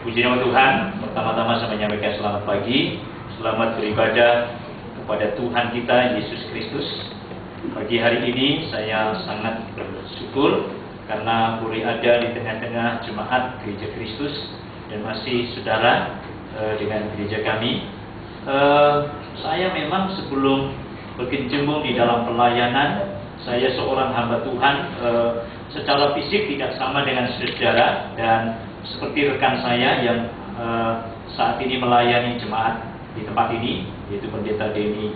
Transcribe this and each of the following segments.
Puji nama Tuhan. Pertama-tama saya menyampaikan selamat pagi, selamat beribadah kepada Tuhan kita Yesus Kristus. Pagi hari ini saya sangat bersyukur karena boleh ada di tengah-tengah jemaat Gereja Kristus dan masih saudara dengan gereja kami. Saya memang sebelum berkecimpung di dalam pelayanan, saya seorang hamba Tuhan, secara fisik tidak sama dengan saudara dan seperti rekan saya yang saat ini melayani jemaat di tempat ini, yaitu Pendeta Denny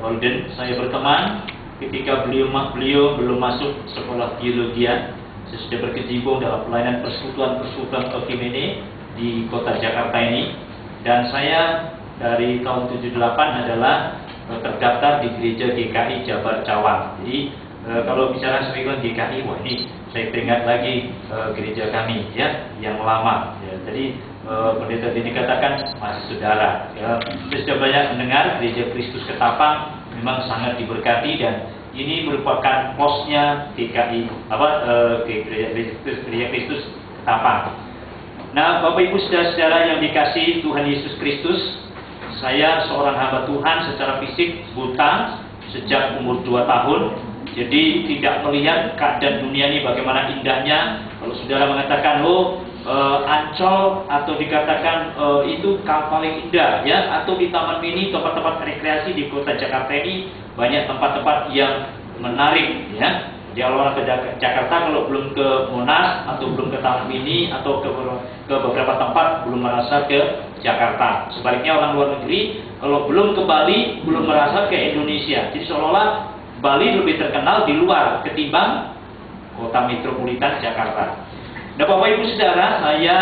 Holden. Saya berteman ketika beliau belum masuk sekolah teologi. Saya sudah berkecimpung dalam pelayanan persekutuan Okimene di kota Jakarta ini, dan saya dari tahun 78 adalah terdaftar di gereja GKI Jabar Cawang. Jadi kalau bicara sebagai GKI, wah ini saya teringat lagi gereja kami ya yang lama. Ya, jadi pendeta ini katakan masih saudara. Ya, saya sudah banyak mendengar gereja Kristus Ketapang memang sangat diberkati, dan ini merupakan posnya GKI gereja Kristus Ketapang. Nah, Bapak Ibu saudara-saudara yang dikasihi Tuhan Yesus Kristus, saya seorang hamba Tuhan secara fisik buta sejak umur 2 tahun. Jadi tidak melihat keadaan dunia ini bagaimana indahnya. Kalau saudara mengatakan Ancol atau dikatakan itu paling indah ya, atau di Taman Mini, tempat-tempat rekreasi di kota Jakarta ini banyak tempat-tempat yang menarik ya. Di orang ke Jakarta kalau belum ke Monas atau belum ke Taman Mini atau ke beberapa tempat belum merasa ke Jakarta. Sebaliknya orang luar negeri kalau belum ke Bali belum merasa ke Indonesia. Jadi seolah-olah Bali lebih terkenal di luar ketimbang kota metropolitan Jakarta. Nah, Bapak Ibu Saudara, saya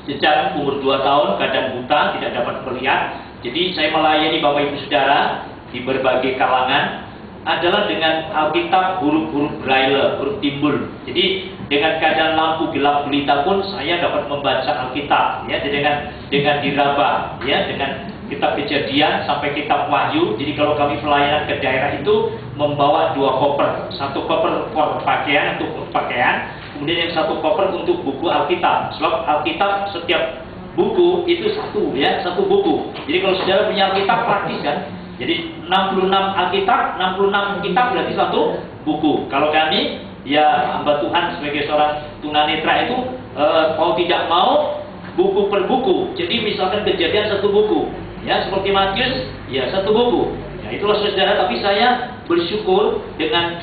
sejak umur 2 tahun keadaan buta, tidak dapat melihat. Jadi saya melayani Bapak Ibu Saudara di berbagai kalangan adalah dengan Alkitab huruf-huruf Braille, huruf timbul. Jadi dengan keadaan lampu gelap gulita pun saya dapat membaca Alkitab ya, dengan diraba ya, dengan kitab Kejadian sampai kitab Wahyu. Jadi kalau kami pelayanan ke daerah itu membawa 2 koper, 1 koper pakaian untuk pakaian, kemudian yang 1 koper untuk buku Alkitab. Sebab Alkitab setiap buku itu satu ya, 1 buku. Jadi kalau saudara punya Alkitab praktis kan. Jadi 66 Alkitab, 66 kitab berarti 1 buku. Kalau kami ya hamba Tuhan sebagai seorang tunanetra itu mau tidak mau buku per buku. Jadi misalkan Kejadian 1 buku. Ya, seperti Matius, ya 1 buku. Ya, itulah saudara, tapi saya bersyukur dengan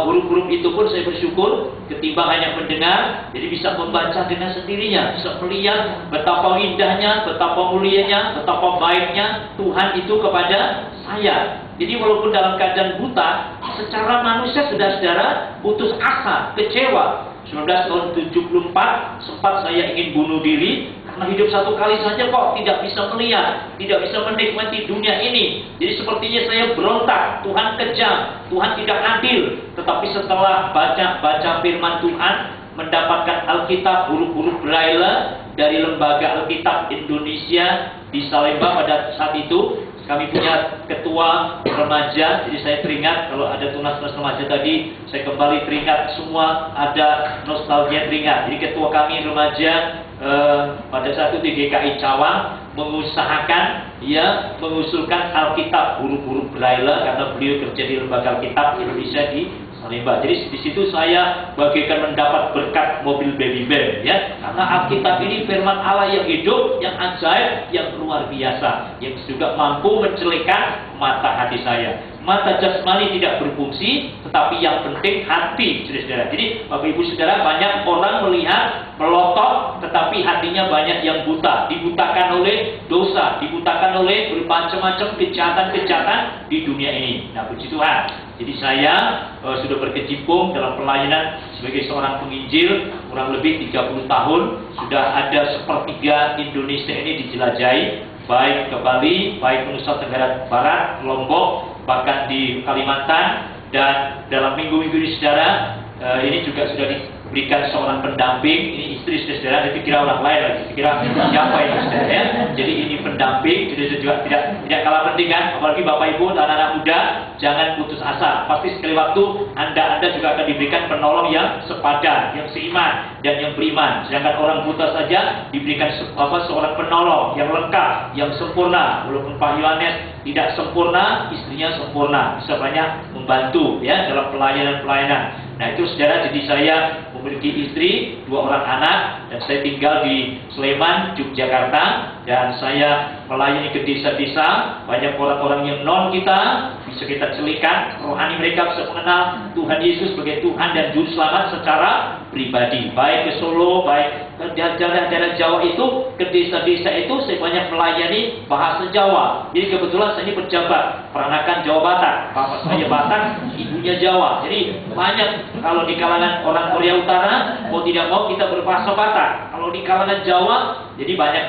huruf-huruf itu pun saya bersyukur ketimbang hanya mendengar, jadi bisa membaca dengan sendirinya, bisa melihat betapa indahnya, betapa mulianya, betapa baiknya Tuhan itu kepada saya. Jadi walaupun dalam keadaan buta, secara manusia saudara-saudara putus asa, kecewa. 1974 sempat saya ingin bunuh diri karena hidup 1 kali saja kok tidak bisa melihat, tidak bisa menikmati dunia ini. Jadi sepertinya saya berontak, Tuhan kejam, Tuhan tidak adil. Tetapi setelah baca firman Tuhan, mendapatkan Alkitab huruf-huruf Braille dari Lembaga Alkitab Indonesia di Salemba pada saat itu. Kami punya ketua remaja, jadi saya teringat kalau ada tunas remaja tadi, saya kembali teringat semua, ada nostalgia teringat. Jadi ketua kami remaja pada saat itu di GKI Cawang mengusulkan Alkitab huruf-huruf Braille karena beliau kerja di Lembaga Alkitab Indonesia di Salemba. Jadi di situ saya bagaikan mendapat berkat mobil baby band ya, karena Alkitab ini firman Allah yang hidup, yang ajaib, yang luar biasa, yang juga mampu mencelikan mata hati saya. Mata jasmani tidak berfungsi, tetapi yang penting hati, saudara. Jadi Bapak Ibu Saudara, banyak orang melihat melotot, tetapi hatinya banyak yang buta, dibutakan oleh dosa, dibutakan oleh bermacam-macam kejahatan-kejahatan di dunia ini. Nah, puji Tuhan. Jadi saya sudah berkecimpung dalam pelayanan sebagai seorang penginjil kurang lebih 30 tahun. Sudah ada sepertiga Indonesia ini dijelajahi, baik ke Bali, baik ke Nusa Tenggara Barat, Lombok, bahkan di Kalimantan. Dan dalam minggu-minggu ini saudara, ini juga sudah berikan seorang pendamping. Ini istri saudara, dikira orang lain lagi, dikira siapa ini saudara ya. Jadi ini pendamping, jadi juga tidak kalah penting kan, apalagi Bapak Ibu dan anak-anak muda, jangan putus asa. Pasti sekali waktu Anda juga akan diberikan penolong yang sepadan, yang seiman dan yang beriman. Sedangkan orang buta saja diberikan seorang penolong yang lengkap, yang sempurna. Walaupun Pak Yohanes tidak sempurna, istrinya sempurna, bisa banyak membantu ya dalam pelayanan. Nah itu saudara, jadi saya memiliki istri, 2 orang anak, dan saya tinggal di Sleman, Yogyakarta, dan saya melayani ke desa-desa. Banyak orang-orang yang non kita, bisa kita celikan, rohani mereka bisa mengenal Tuhan Yesus sebagai Tuhan dan Juru Selamat secara pribadi. Baik ke Solo, baik ke daerah Jawa itu, ke desa-desa itu saya banyak melayani bahasa Jawa. Jadi kebetulan saya ini pejabat peranakan Jawa Batak, bapak saya Batak, ibunya Jawa. Jadi banyak kalau di kalangan orang Korea Utara, mau tidak mau kita berbahasa Batak. Kalau di kalangan Jawa, jadi banyak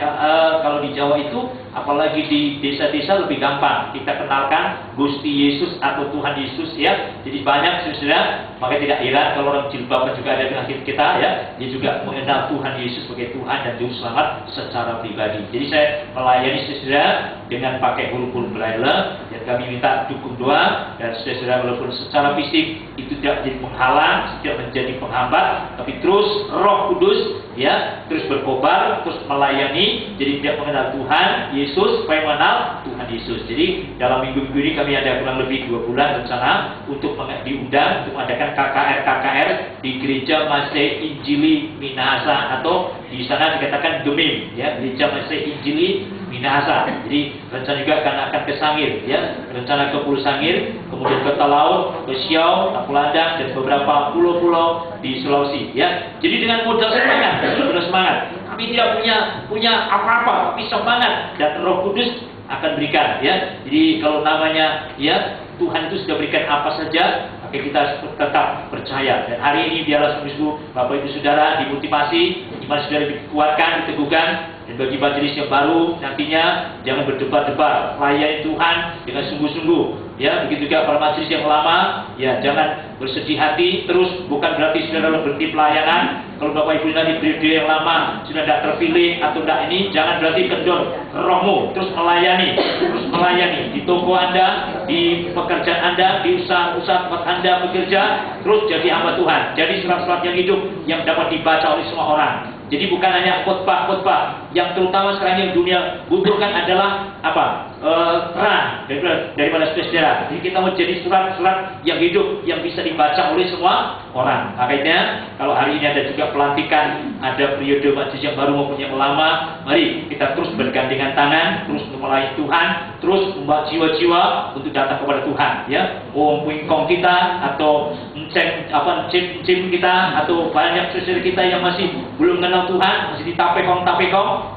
kalau di Jawa itu, apalagi di desa-desa lebih gampang kita kenalkan Gusti Yesus atau Tuhan Yesus ya. Jadi banyak saudara, maka tidak heran kalau orang jilbab juga ada di kita ya. Dia juga mengenal Tuhan Yesus sebagai Tuhan dan Juru Selamat secara pribadi. Jadi saya melayani saudara dengan pakai huruf-huruf Braille, dan kami minta dukung doa, dan saudara walaupun secara fisik itu tidak menjadi penghalang, tidak menjadi penghambat, tapi terus Roh Kudus ya terus berkobar, terus melayani, jadi tidak mengenal Tuhan Yesus supaya mengenal Tuhan Yesus. Jadi dalam minggu-minggu ini kami ada kurang lebih 2 bulan rencana untuk diundang untuk mengadakan KKR di Gereja Masih Injili Minahasa, atau di sana dikatakan Gemim ya, Gereja Masih Injili Minahasa. Jadi rencana juga akan ke Sangir ya, rencana ke Pulau Sangir, kemudian ke Talaut, ke Siau, Tagulandang, dan beberapa pulau-pulau di Sulawesi ya. Jadi dengan modal semangat, kami tidak punya apa-apa, tapi semangat dan Roh Kudus akan berikan ya. Jadi kalau namanya ya Tuhan itu sudah berikan apa saja, maka kita tetap percaya. Dan hari ini biarlah Bapak Ibu Saudara dimotivasi, iman saudara dikuatkan, diteguhkan. Dan bagi majelis yang baru nantinya jangan berdebar-debar, layani Tuhan dengan sungguh-sungguh ya. Begitu juga para majelis yang lama ya, jangan bersedih hati terus, bukan berarti saudara berhenti pelayanan. Kalau Bapak Ibu nanti periode yang lama sudah tidak terpilih atau tidak ini, jangan berarti kendor rohmu, terus melayani di toko Anda, di pekerjaan Anda, di usaha tempat Anda bekerja, terus jadi hamba Tuhan, jadi surat-surat yang hidup yang dapat dibaca oleh semua orang. Jadi bukan hanya khotbah, yang terutama sekarang yang dunia butuhkan adalah apa? Terang daripada saudara. Jadi kita mau jadi surat-surat yang hidup yang bisa dibaca oleh semua orang. Makanya kalau hari ini ada juga pelantikan, ada periode majelis yang baru maupun yang lama, mari kita terus bergandengan tangan, terus melayani Tuhan, terus membawa jiwa-jiwa untuk datang kepada Tuhan ya. Wingkong kita atau cim kita atau banyak saudara kita yang masih belum kenal Tuhan, masih ditapekong,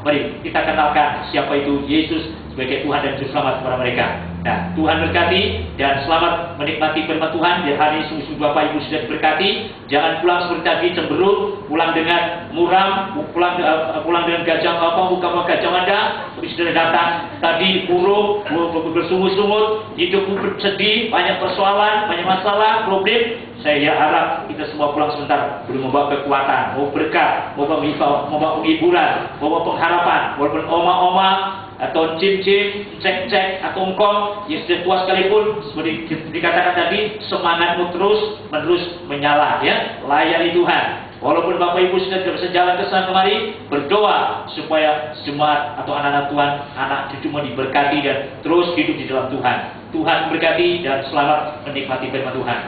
mari kita kenalkan siapa itu Yesus sebagai Tuhan dan Juru Selamat kepada mereka. Nah, Tuhan berkati dan selamat menikmati firman Tuhan. Biar hari ini sungguh Bapak Ibu sudah diberkati. Jangan pulang seperti tadi cemberut, pulang dengan muram, pulang dengan muka gajah mada. Tapi sudah datang tadi buruk, bersungut-sungut, hidupmu bersedih, banyak persoalan, banyak masalah, problem. Saya harap kita semua pulang sebentar belum membawa kekuatan, mau berkat, mau penghiburan, mau pengharapan, walaupun oma-oma atau cim-cim, cek-cek atau engkong yang sudah tua sekalipun, seperti dikatakan tadi, semangatmu terus-menerus menyala ya, layani Tuhan. Walaupun Bapak Ibu sudah tidak bisa jalan ke sana kemari, berdoa supaya jemaat atau anak-anak Tuhan, anak cucumu diberkati dan terus hidup di dalam Tuhan. Tuhan berkati dan selamat menikmati firman Tuhan.